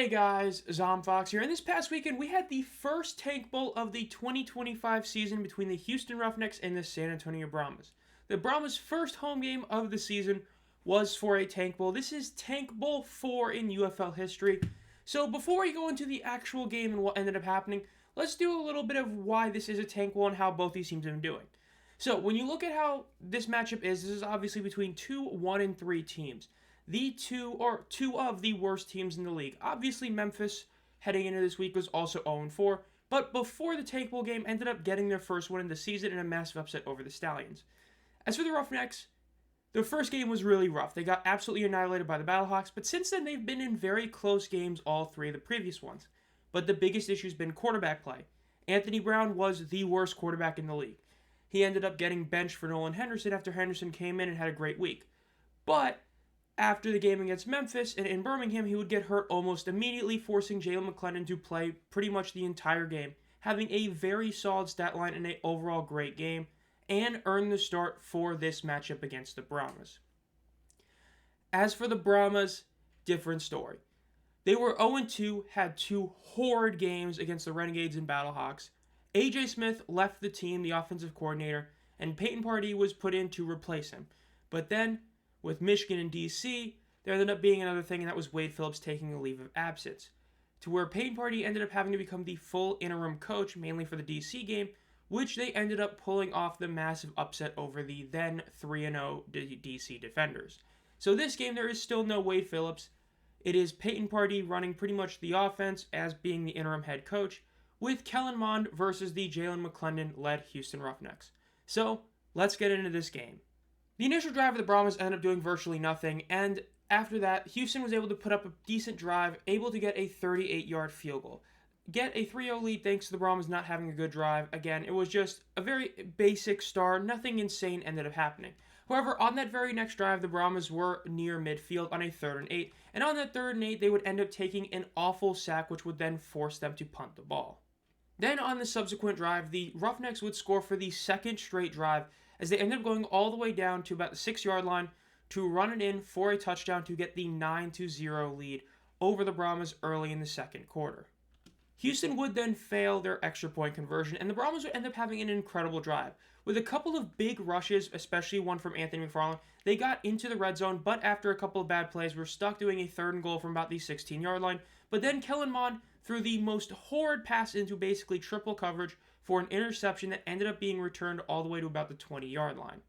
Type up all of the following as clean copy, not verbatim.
Hey guys, Zomfox here, and this past weekend we had the first Tank Bowl of the 2025 season between the Houston Roughnecks and the San Antonio Brahmas. The Brahmas' first home game of the season was for a Tank Bowl. This is Tank Bowl 4 in UFL history. So before we go into the actual game and what ended up happening, let's do a little bit of why this is a Tank Bowl and how both these teams have been doing. So when you look at how this matchup is, this is obviously between 1 and 3 teams. Two of the worst teams in the league. Obviously, Memphis, heading into this week, was also 0-4, but before the Tank Bowl game, ended up getting their first win in the season in a massive upset over the Stallions. As for the Roughnecks, their first game was really rough. They got absolutely annihilated by the Battlehawks, but since then, they've been in very close games, all three of the previous ones. But the biggest issue has been quarterback play. Anthony Brown was the worst quarterback in the league. He ended up getting benched for Nolan Henderson after Henderson came in and had a great week. But after the game against Memphis and in Birmingham, he would get hurt almost immediately, forcing Jalen McClendon to play pretty much the entire game, having a very solid stat line and an overall great game, and earn the start for this matchup against the Brahmas. As for the Brahmas, different story. They were 0-2, had two horrid games against the Renegades and Battlehawks. AJ Smith left the team, the offensive coordinator, and Peyton Pardee was put in to replace him. But then, with Michigan and DC, there ended up being another thing, and that was Wade Phillips taking a leave of absence, to where Peyton Pardee ended up having to become the full interim coach, mainly for the DC game, which they ended up pulling off the massive upset over the then 3-0 DC Defenders. So this game, there is still no Wade Phillips. It is Peyton Pardee running pretty much the offense as being the interim head coach, with Kellen Mond versus the Jalen McClendon-led Houston Roughnecks. So, let's get into this game. The initial drive of the Brahmas ended up doing virtually nothing, and after that, Houston was able to put up a decent drive, able to get a 38-yard field goal. Get a 3-0 lead thanks to the Brahmas not having a good drive. Again, it was just a very basic start. Nothing insane ended up happening. However, on that very next drive, the Brahmas were near midfield on a 3rd and 8, and on that 3rd and 8, they would end up taking an awful sack, which would then force them to punt the ball. Then on the subsequent drive, the Roughnecks would score for the second straight drive, as they ended up going all the way down to about the 6-yard line to run it in for a touchdown to get the 9-0 lead over the Brahmas early in the second quarter. Houston would then fail their extra point conversion, and the Brahmas would end up having an incredible drive. With a couple of big rushes, especially one from Anthony McFarland, they got into the red zone, but after a couple of bad plays, were stuck doing a 3rd and goal from about the 16-yard line. But then Kellen Mond threw the most horrid pass into basically triple coverage for an interception that ended up being returned all the way to about the 20-yard line.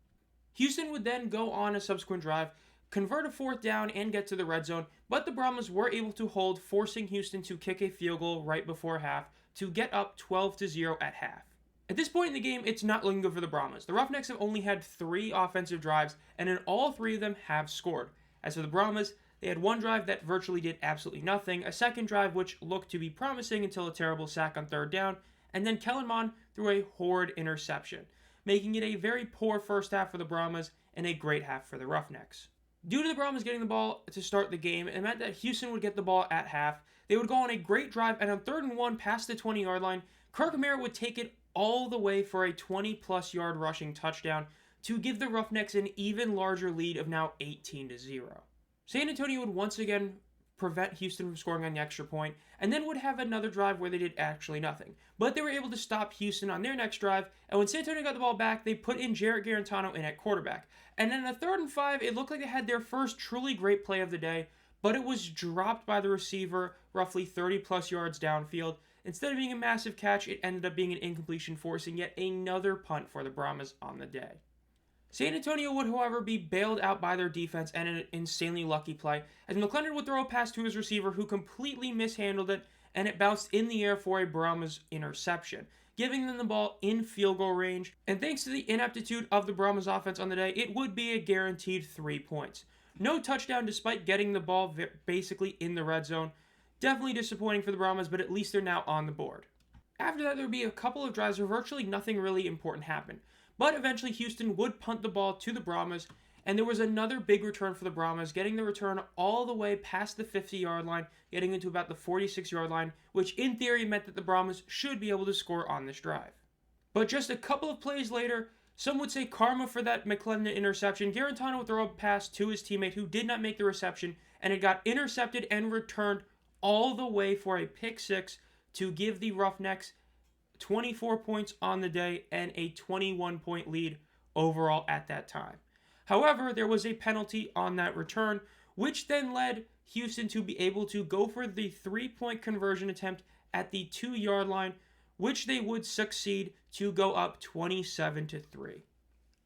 Houston would then go on a subsequent drive, convert a 4th down, and get to the red zone, but the Brahmas were able to hold, forcing Houston to kick a field goal right before half to get up 12-0 at half. At this point in the game, it's not looking good for the Brahmas. The Roughnecks have only had 3 offensive drives, and in all 3 of them have scored. As for the Brahmas, they had one drive that virtually did absolutely nothing, a second drive which looked to be promising until a terrible sack on 3rd down, and then Kellen Mond threw a horrid interception, making it a very poor first half for the Brahmas and a great half for the Roughnecks. Due to the Brahmas getting the ball to start the game, it meant that Houston would get the ball at half. They would go on a great drive, and on 3rd and 1 past the 20-yard line, Kirk Amara would take it all the way for a 20-plus yard rushing touchdown to give the Roughnecks an even larger lead of now 18-0. San Antonio would once again prevent Houston from scoring on the extra point, and then would have another drive where they did actually nothing. But they were able to stop Houston on their next drive, and when San Antonio got the ball back, they put in Jarrett Garantano in at quarterback. And then on a 3rd and 5, it looked like they had their first truly great play of the day, but it was dropped by the receiver roughly 30-plus yards downfield. Instead of being a massive catch, it ended up being an incompletion, forcing yet another punt for the Brahmas on the day. San Antonio would, however, be bailed out by their defense and an insanely lucky play, as McClendon would throw a pass to his receiver who completely mishandled it, and it bounced in the air for a Brahmas interception, giving them the ball in field goal range. And thanks to the ineptitude of the Brahmas offense on the day, it would be a guaranteed 3 points. No touchdown despite getting the ball basically in the red zone. Definitely disappointing for the Brahmas, but at least they're now on the board. After that, there would be a couple of drives where virtually nothing really important happened. But eventually, Houston would punt the ball to the Brahmas, and there was another big return for the Brahmas, getting the return all the way past the 50-yard line, getting into about the 46-yard line, which in theory meant that the Brahmas should be able to score on this drive. But just a couple of plays later, some would say karma for that McClendon interception. Garantano would throw a pass to his teammate who did not make the reception, and it got intercepted and returned all the way for a pick six to give the Roughnecks 24 points on the day and a 21-point lead overall at that time. However, there was a penalty on that return, which then led Houston to be able to go for the 3-point conversion attempt at the 2-yard line, which they would succeed to go up 27-3.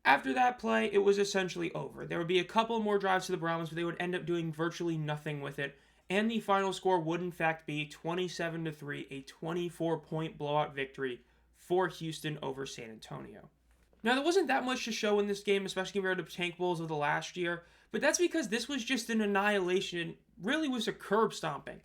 After that play, it was essentially over. There would be a couple more drives to the Brahmas, but they would end up doing virtually nothing with it, and the final score would in fact be 27-3, a 24-point blowout victory for Houston over San Antonio. Now, there wasn't that much to show in this game, especially compared to Tank Bowls of the last year, but that's because this was just an annihilation. It really was a curb stomping.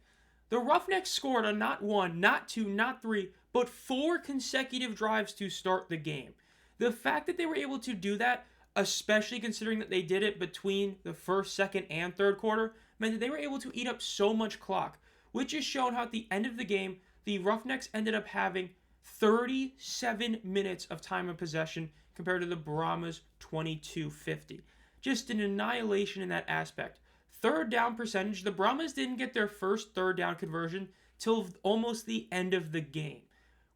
The Roughnecks scored on not 1, not 2, not 3, but 4 consecutive drives to start the game. The fact that they were able to do that, especially considering that they did it between the first, second, and third quarter, meant that they were able to eat up so much clock, which is shown how at the end of the game, the Roughnecks ended up having 37 minutes of time of possession compared to the Brahmas 22:50. Just an annihilation in that aspect. Third down percentage, the Brahmas didn't get their first third down conversion till almost the end of the game.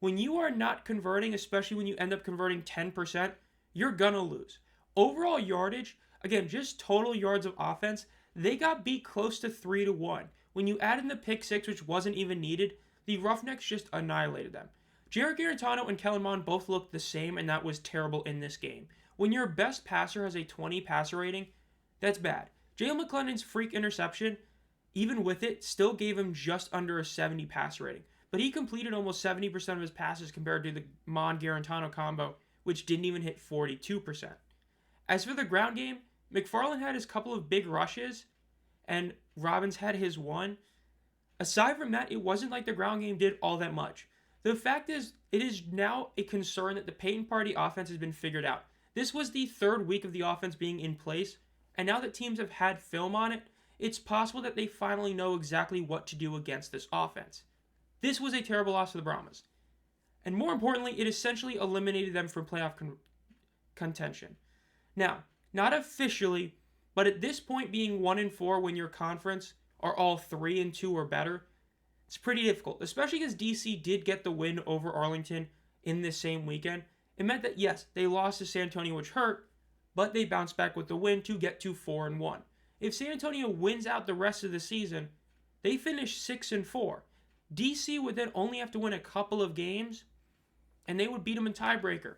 When you are not converting, especially when you end up converting 10%, you're gonna lose. Overall yardage, again, just total yards of offense, they got beat close to 3-1. When you add in the pick six, which wasn't even needed, the Roughnecks just annihilated them. Jarrett Garantano and Kellen Mond both looked the same, and that was terrible in this game. When your best passer has a 20 passer rating, that's bad. Jalen McClellan's freak interception, even with it, still gave him just under a 70 passer rating. But he completed almost 70% of his passes compared to the Mond-Garantano combo, which didn't even hit 42%. As for the ground game, McFarland had his couple of big rushes, and Robbins had his one. Aside from that, it wasn't like the ground game did all that much. The fact is, it is now a concern that the Peyton Party offense has been figured out. This was the third week of the offense being in place, and now that teams have had film on it, it's possible that they finally know exactly what to do against this offense. This was a terrible loss to the Brahmas. And more importantly, it essentially eliminated them from playoff contention. Now, not officially, but at this point being 1-4 when your conference are all 3-2 or better, it's pretty difficult, especially because DC did get the win over Arlington in this same weekend. It meant that, yes, they lost to San Antonio, which hurt, but they bounced back with the win to get to 4-1. If San Antonio wins out the rest of the season, they finish 6-4. DC would then only have to win a couple of games, and they would beat them in tiebreaker.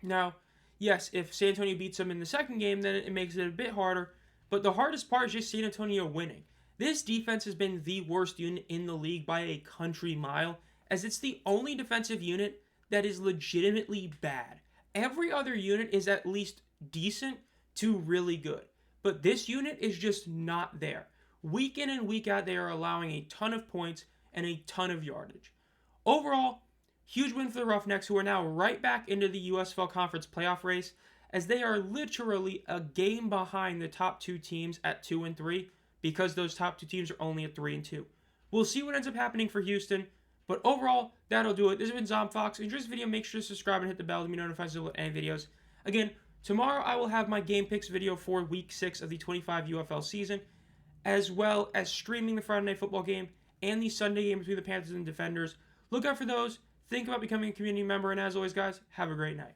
Now, yes, if San Antonio beats them in the second game, then it makes it a bit harder, but the hardest part is just San Antonio winning. This defense has been the worst unit in the league by a country mile, as it's the only defensive unit that is legitimately bad. Every other unit is at least decent to really good, but this unit is just not there. Week in and week out, they are allowing a ton of points and a ton of yardage. Overall, huge win for the Roughnecks, who are now right back into the USFL Conference playoff race, as they are literally a game behind the top two teams at 2-3, because those top two teams are only at 3-2. We'll see what ends up happening for Houston, but overall, that'll do it. This has been ZomFox. If you enjoyed this video, make sure to subscribe and hit the bell to be notified of any videos. Again, tomorrow I will have my game picks video for Week 6 of the 25 UFL season, as well as streaming the Friday Night Football game and the Sunday game between the Panthers and Defenders. Look out for those. Think about becoming a community member, and as always, guys, have a great night.